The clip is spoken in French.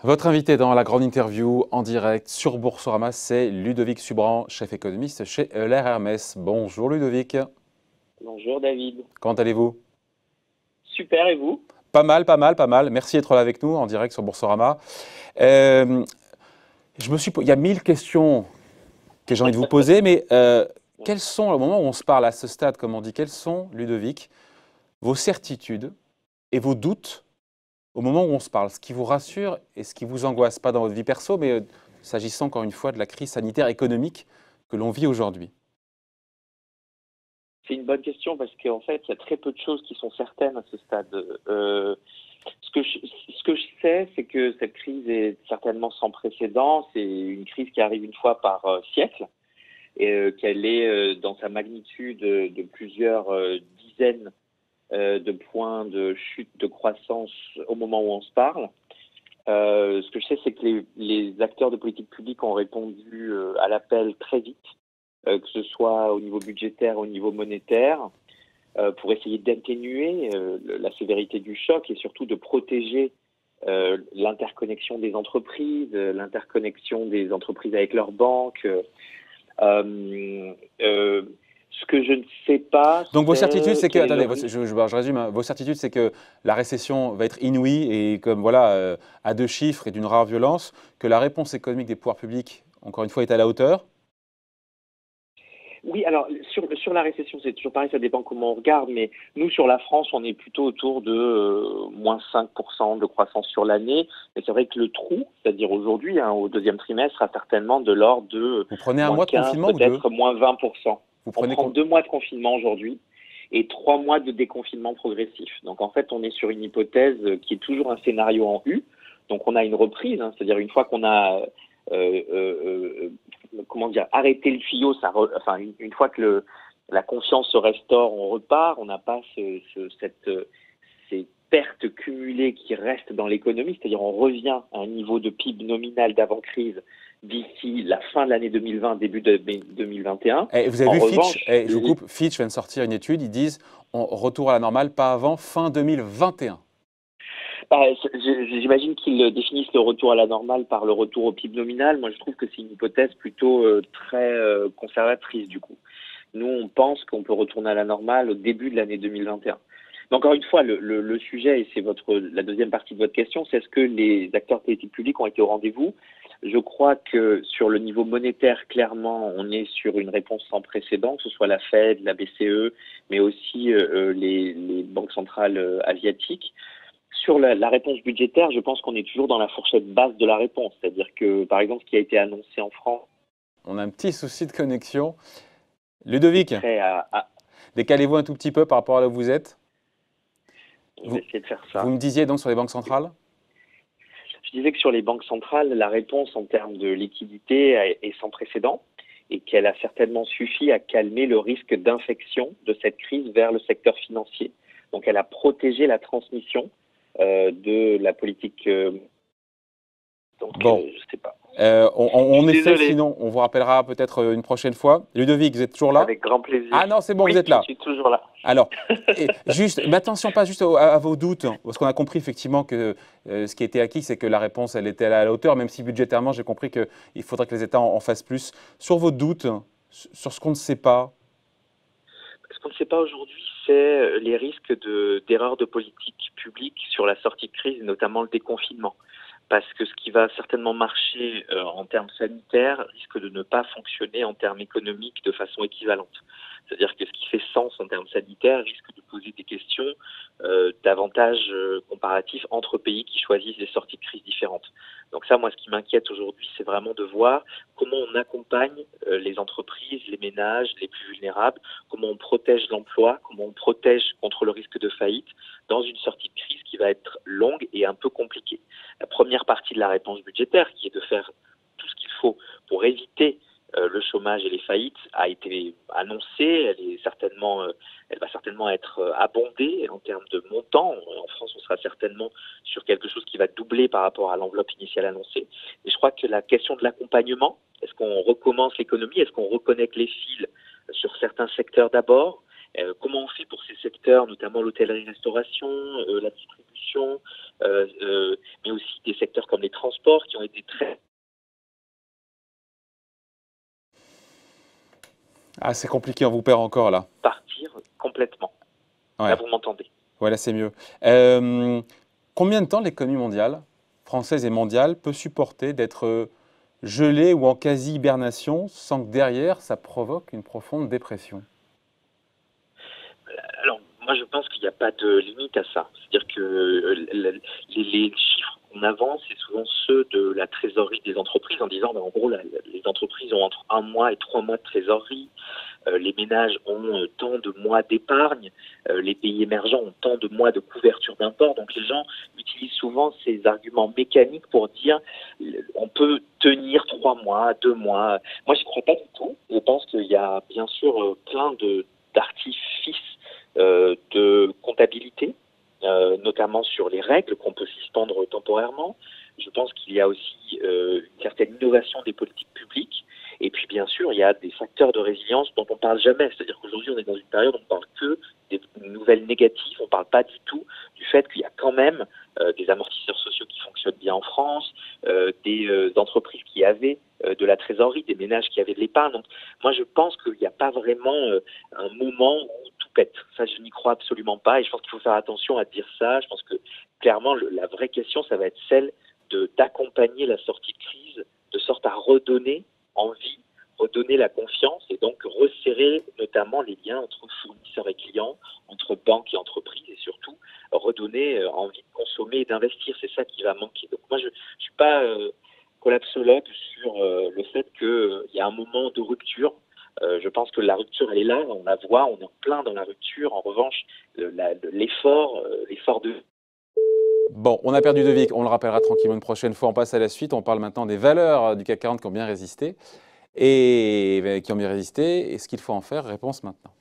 Votre invité dans la grande interview en direct sur Boursorama, c'est Ludovic Subran, chef économiste chez Euler Hermès. Bonjour Ludovic. Bonjour David. Comment allez-vous? Super, et vous? Pas mal, pas mal, pas mal. Merci d'être là avec nous en direct sur Boursorama. Il y a 1000 questions que j'ai envie de vous poser, mais quelles sont, au moment où on se parle à ce stade, comme on dit, quelles sont, Ludovic, vos certitudes et vos doutes au moment où on se parle, ce qui vous rassure et ce qui vous angoisse, pas dans votre vie perso, mais s'agissant encore une fois de la crise sanitaire économique que l'on vit aujourd'hui? C'est une bonne question parce qu'en fait, il y a très peu de choses qui sont certaines à ce stade. Ce que je sais, c'est que cette crise est certainement sans précédent. C'est une crise qui arrive une fois par siècle et qu'elle est dans sa magnitude de plusieurs dizaines de points de chute de croissance au moment où on se parle. Ce que je sais, c'est que les acteurs de politique publique ont répondu à l'appel très vite, que ce soit au niveau budgétaire, au niveau monétaire, pour essayer d'atténuer la sévérité du choc et surtout de protéger l'interconnexion des entreprises, l'interconnexion des entreprises avec leurs banques. Ce que je ne sais pas. Donc vos certitudes, c'est que, attendez, je résume, hein. Vos certitudes, c'est que la récession va être inouïe et comme voilà, à deux chiffres et d'une rare violence, que la réponse économique des pouvoirs publics, encore une fois, est à la hauteur. Oui, alors sur la récession, c'est toujours pareil, ça dépend comment on regarde, mais nous sur la France, on est plutôt autour de moins 5% de croissance sur l'année. Mais c'est vrai que le trou, c'est-à-dire aujourd'hui, hein, au deuxième trimestre, sera certainement de l'ordre de Vous prenez un moins mois de 15, confinement ou deux? peut-être moins 20%. Vous On prenez prend 2 mois de confinement aujourd'hui et 3 mois de déconfinement progressif. Donc en fait, on est sur une hypothèse qui est toujours un scénario en U. Donc on a une reprise, hein, c'est-à-dire une fois qu'on a comment dire, arrêter le tuyau, une fois que la confiance se restaure, on repart, on n'a pas ces pertes cumulées qui restent dans l'économie, c'est-à-dire on revient à un niveau de PIB nominal d'avant-crise d'ici la fin de l'année 2020, début de 2021. Et vous avez vu Fitch, je vous coupe, Fitch vient de sortir une étude, ils disent retour à la normale, pas avant fin 2021. J'imagine qu'ils définissent le retour à la normale par le retour au PIB nominal. Moi, je trouve que c'est une hypothèse plutôt très conservatrice du coup. Nous, on pense qu'on peut retourner à la normale au début de l'année 2021. Mais encore une fois, le sujet, et c'est la deuxième partie de votre question, c'est est-ce que les acteurs politiques publics ont été au rendez-vous? Je crois que sur le niveau monétaire, clairement, on est sur une réponse sans précédent, que ce soit la Fed, la BCE, mais aussi les banques centrales asiatiques. Sur la réponse budgétaire, je pense qu'on est toujours dans la fourchette basse de la réponse. C'est-à-dire que, par exemple, ce qui a été annoncé en France… On a un petit souci de connexion. Ludovic, décalez-vous un tout petit peu par rapport à là où vous êtes. On va essayer de faire ça. Vous me disiez donc sur les banques centrales? Je disais que sur les banques centrales, la réponse en termes de liquidité est sans précédent et qu'elle a certainement suffi à calmer le risque d'infection de cette crise vers le secteur financier. Donc elle a protégé la transmission de la politique. Donc, bon. je sais pas. On essaie, sinon on vous rappellera peut-être une prochaine fois. Ludovic, vous êtes toujours là? Avec grand plaisir. Ah non, c'est bon, oui, vous êtes là. Je suis toujours là. Alors, mais attention, pas juste à vos doutes, parce qu'on a compris effectivement que ce qui était acquis, c'est que la réponse, elle était à la hauteur, même si budgétairement, j'ai compris qu'il faudrait que les États en fassent plus. Sur vos doutes, sur ce qu'on ne sait pas? Ce qu'on ne sait pas aujourd'hui, c'est les risques d'erreurs de politique publique sur la sortie de crise, notamment le déconfinement. Parce que ce qui va certainement marcher en termes sanitaires risque de ne pas fonctionner en termes économiques de façon équivalente. C'est-à-dire que ce qui fait sens en termes sanitaires risque de poser des questions d'avantages comparatifs entre pays qui choisissent des sorties de crise différentes. Donc ça, moi, ce qui m'inquiète aujourd'hui, c'est vraiment de voir comment on accompagne les entreprises, les ménages, les plus vulnérables, comment on protège l'emploi, comment on protège contre le risque de faillite dans une sortie de crise qui va être longue et un peu compliquée. La première partie de la réponse budgétaire, qui est de faire tout ce qu'il faut pour éviter le chômage et les faillites, a été annoncée. Elle va certainement être abondée en termes de montant. En France, on sera certainement sur quelque chose qui va doubler par rapport à l'enveloppe initiale annoncée. Et je crois que la question de l'accompagnement, est-ce qu'on recommence l'économie, est-ce qu'on reconnecte les fils sur certains secteurs d'abord? Comment on fait pour ces secteurs, notamment l'hôtellerie-restauration, la distribution, mais aussi des secteurs comme les transports qui ont été très... Ah, c'est compliqué, on vous perd encore là. partir complètement. Là, Ouais, vous m'entendez. ouais, là c'est mieux. Euh, Combien de temps l'économie mondiale, française et mondiale, peut supporter d'être gelée ou en quasi-hibernation sans que derrière ça provoque une profonde dépression? Alors, moi, je pense qu'il n'y a pas de limite à ça. C'est-à-dire que les chiffres qu'on avance, c'est souvent ceux de la trésorerie des entreprises en disant, ben, en gros, les entreprises ont entre 1 mois et 3 mois de trésorerie. Les ménages ont tant de mois d'épargne, les pays émergents ont tant de mois de couverture d'import. Donc les gens utilisent souvent ces arguments mécaniques pour dire on peut tenir 3 mois, 2 mois. Moi, je ne crois pas du tout. Je pense qu'il y a bien sûr plein d'artifices de comptabilité, notamment sur les règles qu'on peut suspendre temporairement. Je pense qu'il y a aussi une certaine innovation des politiques publiques. Et puis, bien sûr, il y a des facteurs de résilience dont on ne parle jamais. C'est-à-dire qu'aujourd'hui, on est dans une période où on ne parle que des nouvelles négatives. On ne parle pas du tout du fait qu'il y a quand même des amortisseurs sociaux qui fonctionnent bien en France, des entreprises qui avaient de la trésorerie, des ménages qui avaient de l'épargne. Donc, moi, je pense qu'il n'y a pas vraiment un moment où tout pète. Ça, je n'y crois absolument pas. Et je pense qu'il faut faire attention à dire ça. Je pense que, clairement, la vraie question, ça va être celle d'accompagner la sortie de crise de sorte à redonner envie, redonner la confiance et donc resserrer notamment les liens entre fournisseurs et clients, entre banques et entreprises et surtout redonner envie de consommer et d'investir. C'est ça qui va manquer. Donc moi, je ne suis pas collapsologue sur le fait qu'il y a un moment de rupture. Je pense que la rupture, elle est là, on la voit, on est en plein dans la rupture. En revanche, l'effort de... Bon, on a perdu Devik, on le rappellera tranquillement une prochaine fois, on passe à la suite, on parle maintenant des valeurs du CAC 40 qui ont bien résisté et qui ont bien résisté et ce qu'il faut en faire, réponse maintenant.